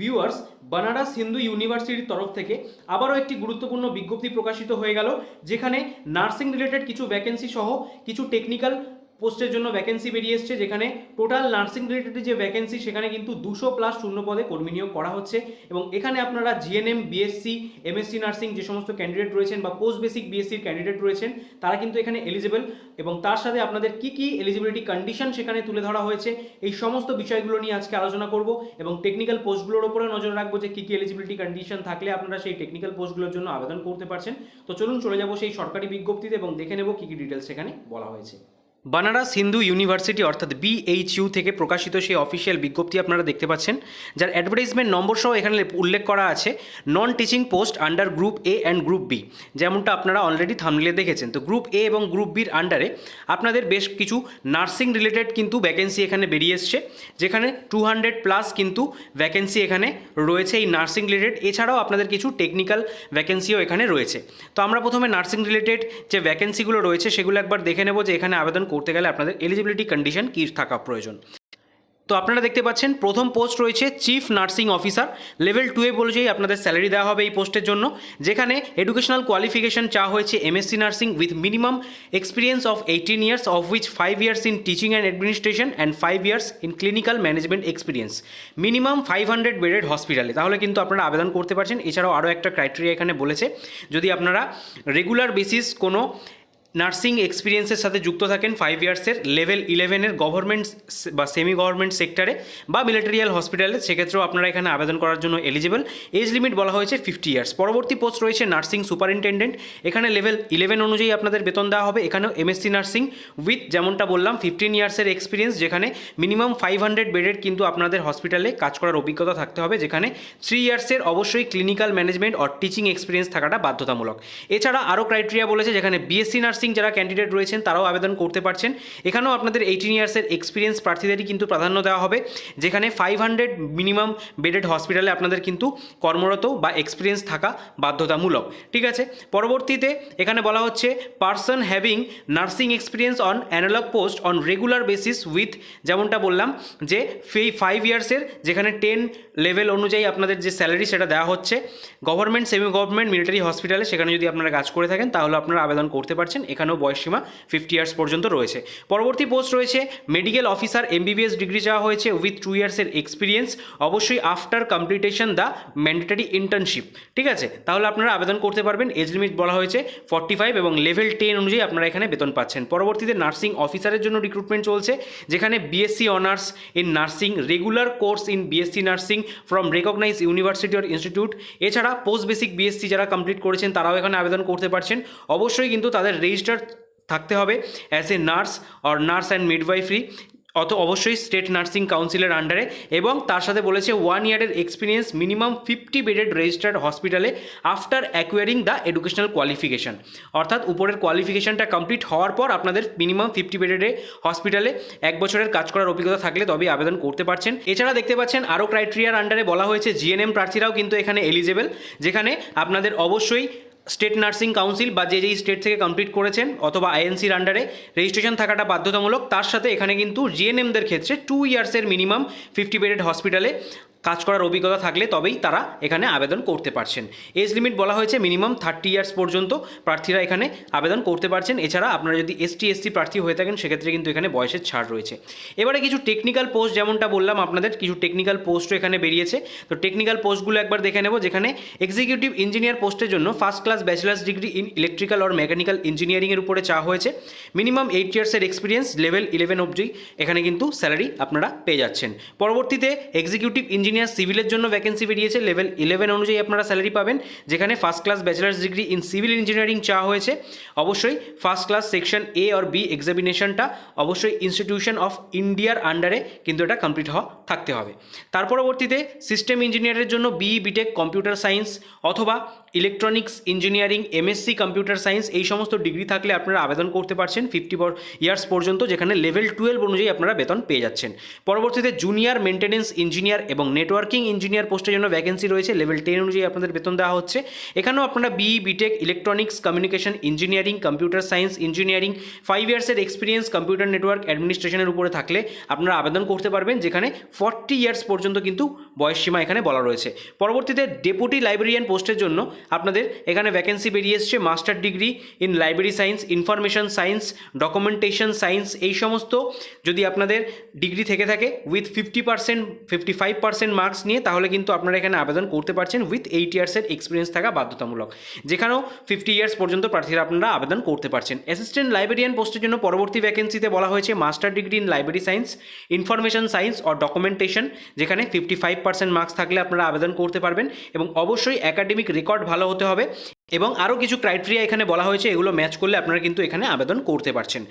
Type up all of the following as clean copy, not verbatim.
Viewers, Banaras Hindu ইউনিভার্সিটির তরফ থেকে আবারও একটি গুরুত্বপূর্ণ বিজ্ঞপ্তি প্রকাশিত হয়ে গেল, যেখানে নার্সিং রিলেটেড কিছু ভ্যাকেন্সি সহ কিছু টেকনিক্যাল পোস্টের জন্য ভ্যাকেন্সি বেরিয়ে এসছে। যেখানে টোটাল নার্সিং রিলেটেড যে ভ্যাকেন্সি সেখানে কিন্তু 200+ শূন্য পদে কর্মী নিয়োগ করা হচ্ছে। এবং এখানে আপনারা জিএনএম, বিএসসি, এমএসসি নার্সিং যে সমস্ত ক্যান্ডিডেট রয়েছেন বা পোস্ট বেসিক বিএসসির ক্যান্ডিডেট রয়েছেন তারা কিন্তু এখানে এলিজিবল। এবং তার সাথে আপনাদের কি কি এলিজিবিলিটি কন্ডিশন সেখানে তুলে ধরা হয়েছে, এই সমস্ত বিষয়গুলো নিয়ে আজকে আলোচনা করব। এবং টেকনিক্যাল পোস্টগুলোর উপরে নজর রাখবো যে কি কি এলিজিবিলিটি কন্ডিশন থাকলে আপনারা সেই টেকনিক্যাল পোস্টগুলোর জন্য আবেদন করতে পারছেন। তো চলুন চলে যাব সেই সরকারি বিজ্ঞপ্তিতে এবং দেখে নেব কি কি ডিটেলস সেখানে বলা হয়েছে। বানারস হিন্দু ইউনিভার্সিটি অর্থাৎ BHU থেকে প্রকাশিত সেই অফিসিয়াল বিজ্ঞপ্তি আপনারা দেখতে পাচ্ছেন, যার অ্যাডভার্টাইজমেন্ট নম্বর সহ এখানে উল্লেখ করা আছে non teaching post under group A and group B, যেমনটা আপনারা অলরেডি থাম্বনেলে দেখেছেন। তো গ্রুপ এ এবং গ্রুপ বির আন্ডারে আপনাদের বেশ কিছু নার্সিং রিলেটেড কিন্তু ভ্যাকেন্সি এখানে বেরিয়ে এসছে, যেখানে 200+ কিন্তু ভ্যাকেন্সি এখানে রয়েছে এই নার্সিং রিলেটেড। এছাড়াও আপনাদের কিছু টেকনিক্যাল ভ্যাকেন্সিও এখানে রয়েছে। তো আমরা প্রথমে নার্সিং রিলেটেড যে ভ্যাকেন্সিগুলো রয়েছে সেগুলো একবার দেখে নেব যে এখানে আবেদন করতে গেলে আপনাদের এলিজিবিলিটি কন্ডিশন কী থাকা প্রয়োজন। তো আপনারা দেখতে পাচ্ছেন প্রথম পোস্ট রয়েছে চিফ নার্সিং অফিসার, লেভেল 2 অনুযায়ী আপনাদের স্যালারি দেওয়া হবে এই পোস্টের জন্য, যেখানে এডুকেশনাল কোয়ালিফিকেশন চাওয়া হয়েছে MSc nursing with minimum experience of 18 years, of which 5 years in teaching and administration and 5 years in clinical management experience, minimum 500 bedded হসপিটালে। তাহলে কিন্তু আপনারা আবেদন করতে পারছেন। এছাড়াও আরও একটা ক্রাইটেরিয়া এখানে বলেছে, যদি আপনারা রেগুলার বেসিস কোনো নার্সিং এক্সপিরিয়েন্সের সাথে যুক্ত থাকেন 5 ইয়ার্সের লেভেল 11-এর গভর্নমেন্ট বা সেমি গভর্নমেন্ট সেক্টরে বা মিলিটারিয়াল হসপিটালে, সেক্ষেত্রেও আপনারা এখানে আবেদন করার জন্য এলিজিবল। এজ লিমিট বলা হয়েছে 50 ইয়ার্স। পরবর্তী পোস্ট রয়েছে নার্সিং সুপারিনটেন্ডেন্ট, এখানে লেভেল 11 অনুযায়ী আপনাদের বেতন দেওয়া হবে। এখানেও এমএসসি নার্সিং উইথ যেমনটা বললাম 15 ইয়ার্সের এক্সপিরিয়েন্স, যেখানে মিনিমাম 500 বেডের কিন্তু আপনাদের হসপিটালে কাজ করার অভিজ্ঞতা থাকতে হবে, যেখানে 3 ইয়ার্সের অবশ্যই clinical management or teaching experience থাকাটা বাধ্যতামূলক। এছাড়া আরও ক্রাইটেরিয়া বলেছে, যেখানে বিএসসি নার্সিং যারা ক্যান্ডিডেট রয়েছেন তারাও আবেদন করতে পারছেন। এখানেও আপনাদের 18 ইয়ার্সের এক্সপিরিয়েন্স প্রার্থীদেরই কিন্তু প্রাধান্য দেওয়া হবে, যেখানে 500 মিনিমাম বেডেড হসপিটালে আপনাদের কিন্তু কর্মরত বা এক্সপিরিয়েন্স থাকা বাধ্যতামূলক। ঠিক আছে। পরবর্তীতে এখানে বলা হচ্ছে person having nursing experience on analog post on regular basis with, যেমনটা বললাম যে 5 ইয়ার্সের, যেখানে 10 লেভেল অনুযায়ী আপনাদের যে স্যালারি সেটা দেওয়া হচ্ছে গভর্নমেন্ট, সেমি গভর্নমেন্ট, মিলিটারি হসপিটালে, সেখানে যদি আপনারা কাজ করে থাকেন তাহলে আপনারা আবেদন করতে পারছেন। এখানেও বয়সসীমা 50 ইয়ার্স পর্যন্ত রয়েছে। পরবর্তী পোস্ট রয়েছে মেডিকেল অফিসার, MBBS ডিগ্রি চাওয়া হয়েছে উইথ 2 ইয়ার্সের এক্সপিরিয়েন্স, অবশ্যই after completion the mandatory internship. ঠিক আছে, তাহলে আপনারা আবেদন করতে পারবেন। এজ লিমিট বলা হয়েছে 45 এবং লেভেল 10 অনুযায়ী আপনারা এখানে বেতন পাচ্ছেন। পরবর্তীতে নার্সিং অফিসারের জন্য রিক্রুটমেন্ট চলছে, যেখানে BSc honours in nursing, regular course in BSc nursing from recognise university or institute. এছাড়া পোস্ট বেসিক বিএসসি যারা কমপ্লিট করেছেন তারাও এখানে আবেদন করতে পারছেন। অবশ্যই কিন্তু তাদের রেজিস্টার থাকতে হবে as a nurse or nurse and midwifery, অবশ্যই স্টেট নার্সিং কাউন্সিলের আন্ডারে, এবং তার সাথে বলেছে 1 ইয়ারের এক্সপিরিয়েন্স মিনিমাম 50 বেডেড রেজিস্টার্ড হসপিটালে আফটার অ্যাকুয়ারিং দ্য এডুকেশনাল কোয়ালিফিকেশন। অর্থাৎ উপরের কোয়ালিফিকেশনটা কমপ্লিট হওয়ার পর আপনাদের মিনিমাম 50 বেডেড হসপিটালে 1 বছরের কাজ করার অভিজ্ঞতা থাকলে তবেই আবেদন করতে পারছেন। এছাড়া দেখতে পাচ্ছেন আরও ক্রাইটেরিয়ার আন্ডারে বলা হয়েছে জিএনএম প্রার্থীরাও কিন্তু এখানে এলিজেবল, যেখানে আপনাদের অবশ্যই স্টেট নার্সিং কাউন্সিল বা যেই স্টেট থেকে কমপ্লিট করেছেন অথবা আইএনসির আন্ডারে রেজিস্ট্রেশন থাকাটা বাধ্যতামূলক। তার সাথে এখানে কিন্তু জিএনএমদের ক্ষেত্রে 2 ইয়ার্সের মিনিমাম 50 বেডেড হসপিটালে কাজ করার অভিজ্ঞতা থাকলে তবেই তারা এখানে আবেদন করতে পারছেন। এজ লিমিট বলা হয়েছে মিনিমাম 30 ইয়ার্স পর্যন্ত প্রার্থীরা এখানে আবেদন করতে পারছেন। এছাড়া আপনারা যদি ST/SC প্রার্থী হয়ে থাকেন সেক্ষেত্রে কিন্তু এখানে বয়সের ছাড় রয়েছে। এবারে কিছু টেকনিক্যাল পোস্ট, যেমনটা বললাম আপনাদের কিছু টেকনিক্যাল পোস্টও এখানে বেরিয়েছে। তো টেকনিক্যাল পোস্টগুলো একবার দেখে নেব, যেখানে এক্সিকিউটিভ ইঞ্জিনিয়ার পোস্টের জন্য first class bachelors degree in electrical or mechanical ইঞ্জিনিয়ারিংয়ের উপরে চাওয়া হয়েছে, মিনিমাম 8 ইয়ার্সের এক্সপিরিয়েন্স, লেভেল 11 অবধি এখানে কিন্তু স্যালারি আপনারা পেয়ে যাচ্ছেন। পরবর্তীতে এক্সিকিউটিভ ইঞ্জিনিয়ার সিভিলের জন্য ভ্যাকেন্সি বেরিয়েছে, লেভেল 11 অনুযায়ী আপনারা স্যালারি পাবেন, যেখানে first class bachelors degree in civil engineering চাওয়া হয়েছে। অবশ্যই ফার্স্ট ক্লাস সেকশন A আর B এক্সামিনেশনটা অবশ্যই ইনস্টিটিউশন অফ ইন্ডিয়ার আন্ডারে কিন্তু এটা কমপ্লিট থাকতে হবে। তার পরবর্তীতে সিস্টেম ইঞ্জিনিয়ারের জন্য BE বিটেক কম্পিউটার সায়েন্স অথবা electronics engineering, MSc computer science, এই সমস্ত ডিগ্রি থাকলে আপনারা আবেদন করতে পারছেন 50 ইয়ার্স পর্যন্ত, যেখানে লেভেল 12 অনুযায়ী আপনারা বেতন পেয়ে যাচ্ছেন। পরবর্তীতে জুনিয়র মেনটেন্যান্স ইঞ্জিনিয়ার এবং নেটওয়ার্কিং ইঞ্জিনিয়ার পোস্টের জন্য ভ্যাকেন্সি রয়েছে, লেভেল 10 অনুযায়ী আপনাদের বেতন দেওয়া হচ্ছে। এখানেও আপনারা BE, BTech, electronics, communication engineering, computer science engineering, 5 ইয়ার্সের এক্সপিরিয়েন্স কম্পিউটার নেটওয়ার্ক অ্যাডমিনিস্ট্রেশনের উপরে থাকলে আপনারা আবেদন করতে পারবেন, যেখানে 40 ইয়ার্স পর্যন্ত কিন্তু বয়সসীমা এখানে বলা রয়েছে। পরবর্তীতে ডেপুটি লাইব্রেরিয়ান পোস্টের জন্য আপনাদের এখানে ভ্যাকেন্সি বেরিয়ে এসছে master degree in library science, information science, documentation science, এই সমস্ত যদি আপনাদের ডিগ্রি থেকে থাকে উইথ 50%, 55% মার্কস নিয়ে, তাহলে কিন্তু আপনারা এখানে আবেদন করতে পারছেন উইথ 8 ইয়ার্সের এক্সপিরিয়েন্স থাকা বাধ্যতামূলক, যেখানেও 50 ইয়ার্স পর্যন্ত প্রার্থীরা আপনারা আবেদন করতে পারছেন। অ্যাসিস্ট্যান্ট লাইব্রেরিয়ান পোস্টের জন্য পরবর্তী ভ্যাকেন্সিতে বলা হয়েছে master degree in library science, information science or documentation, যেখানে 55% মার্কস থাকলে আপনারা আবেদন করতে পারবেন এবং অবশ্যই একাডেমিক রেকর্ড ভালো হতে হবে এবং আরও কিছু ক্রাইটেরিয়া এখানে বলা হয়েছে, এগুলো ম্যাচ করলে আপনারা কিন্তু এখানে আবেদন করতে পারছেন।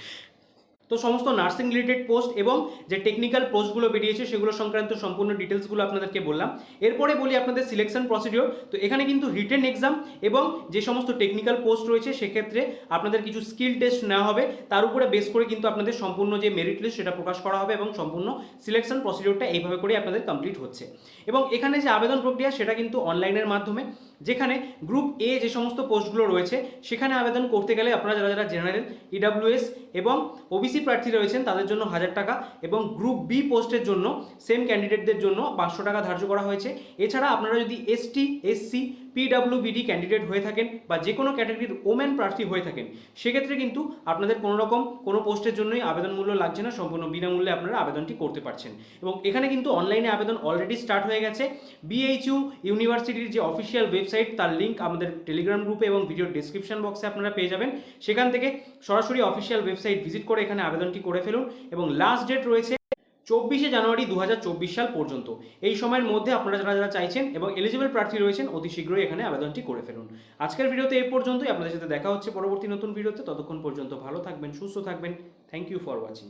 তো সমস্ত নার্সিং রিলেটেড পোস্ট এবং যে টেকনিক্যাল পোস্টগুলো বেরিয়েছে সেগুলো সংক্রান্ত সম্পূর্ণ ডিটেলসগুলো আপনাদেরকে বললাম। এরপরে বলি আপনাদের সিলেকশন প্রসিডিওর। তো এখানে কিন্তু রিটেন এক্সাম এবং যে সমস্ত টেকনিক্যাল পোস্ট রয়েছে সেক্ষেত্রে আপনাদের কিছু স্কিল টেস্ট নেওয়া হবে, তার উপরে বেস করে কিন্তু আপনাদের সম্পূর্ণ যে মেরিট লিস্ট সেটা প্রকাশ করা হবে এবং সম্পূর্ণ সিলেকশন প্রসিডিওরটা এইভাবে করে আপনাদের কমপ্লিট হচ্ছে। এবং এখানে যে আবেদন প্রক্রিয়া সেটা কিন্তু অনলাইনের মাধ্যমে, যেখানে গ্রুপ এ যে সমস্ত পোস্টগুলো রয়েছে সেখানে আবেদন করতে গেলে আপনারা যারা যারা জেনারেল, ইডাব্লিউএস এবং ওবিসি প্রার্থী রয়েছেন তাদের জন্য 1000 টাকা এবং গ্রুপ বি পোস্টের জন্য সেম ক্যান্ডিডেটদের জন্য 500 টাকা ধার্য করা হয়েছে। এছাড়া আপনারা যদি এসটি, এসসি, পিডাব্লিউবিডি ক্যান্ডিডেট হয়ে থাকেন বা যে কোনো ক্যাটাগরির ওমেন প্রার্থী হয়ে থাকেন, সেক্ষেত্রে কিন্তু আপনাদের কোনো রকম কোনো পোস্টের জন্যই আবেদন মূল্য লাগছে না, সম্পূর্ণ বিনামূল্যে আপনারা আবেদনটি করতে পারছেন। এবং এখানে কিন্তু অনলাইনে আবেদন অলরেডি স্টার্ট হয়ে গেছে। বিএইচইউ ইউনিভার্সিটির যে অফিসিয়াল ওয়েবসাইট তার লিঙ্ক আমাদের টেলিগ্রাম গ্রুপে এবং ভিডিও ডেসক্রিপশন বক্সে আপনারা পেয়ে যাবেন, সেখান থেকে সরাসরি অফিসিয়াল ওয়েবসাইট ভিজিট করে এখানে আবেদনটি করে ফেলুন এবং লাস্ট ডেট রয়েছে 24শে জানুয়ারি 2024 সাল পর্যন্ত। এই সময়ের মধ্যে আপনারা যারা যারা চাইছেন এবং এলিজিবল প্রার্থী রয়েছেন অতি শীঘ্রই এখানে আবেদনটি করে ফেলুন। আজকের ভিডিওতে এই পর্যন্তই, আপনাদের সাথে দেখা হচ্ছে পরবর্তী নতুন ভিডিওতে। ততক্ষণ পর্যন্ত ভালো থাকবেন, সুস্থ থাকবেন। Thank you for watching.